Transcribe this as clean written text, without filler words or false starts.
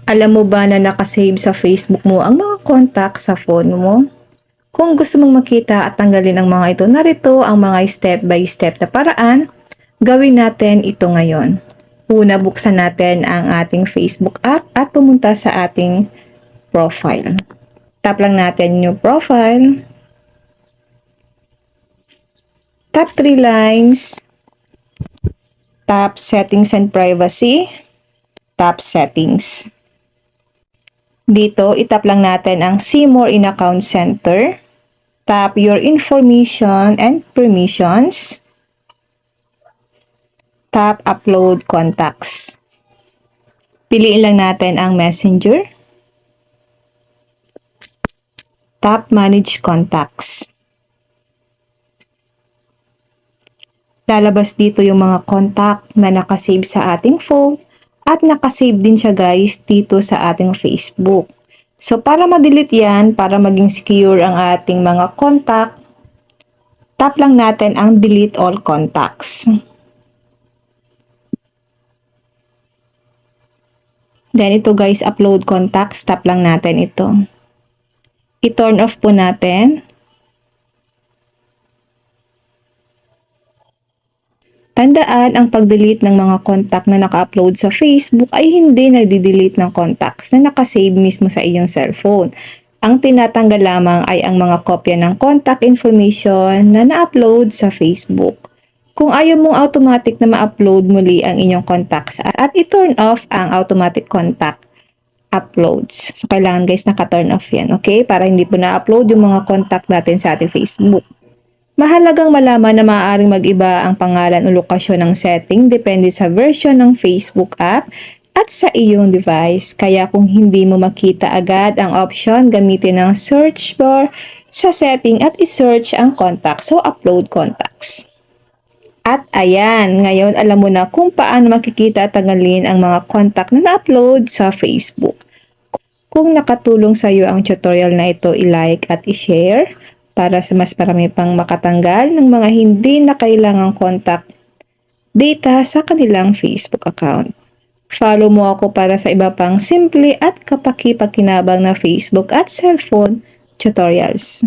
Alam mo ba na nakasave sa Facebook mo ang mga contact sa phone mo? Kung gusto mong makita at tanggalin ang mga ito, narito ang mga step-by-step na paraan. Gawin natin ito ngayon. Una, buksan natin ang ating Facebook app at pumunta sa ating profile. Tap lang natin yung profile. Tap 3 lines. Tap Settings and Privacy. Tap Settings. Dito, itap lang natin ang See More in Account Center. Tap Your Information and Permissions. Tap Upload Contacts. Piliin lang natin ang Messenger. Tap Manage Contacts. Lalabas dito yung mga contact na nakasave sa ating phone at nakasave din siya guys dito sa ating Facebook. So para ma-delete yan, para maging secure ang ating mga contact, tap lang natin ang Delete All Contacts. Then ito guys, Upload Contacts, tap lang natin ito. I-turn off po natin. Tandaan, ang pag-delete ng mga contact na naka-upload sa Facebook ay hindi nagdi-delete ng contacts na nakasave mismo sa iyong cellphone. Ang tinatanggal lamang ay ang mga kopya ng contact information na na-upload sa Facebook. Kung ayaw mong automatic na ma-upload muli ang inyong contacts at i-turn off ang automatic contact uploads. So, kailangan guys naka-turn off yan, okay? Para hindi po na-upload yung mga contact natin sa ating Facebook. Mahalagang malaman na maaaring mag-iba ang pangalan o lokasyon ng setting depende sa version ng Facebook app at sa iyong device. Kaya kung hindi mo makita agad ang option, gamitin ang search bar sa setting at i-search ang contacts o upload contacts. At ayan, ngayon alam mo na kung paano makikita at tanggalin ang mga contact na na-upload sa Facebook. Kung nakatulong sa iyo ang tutorial na ito, i-like at i-share para sa mas marami pang makatanggal ng mga hindi na kailangang contact data sa kanilang Facebook account. Follow mo ako para sa iba pang simple at kapaki-pakinabang na Facebook at cellphone tutorials.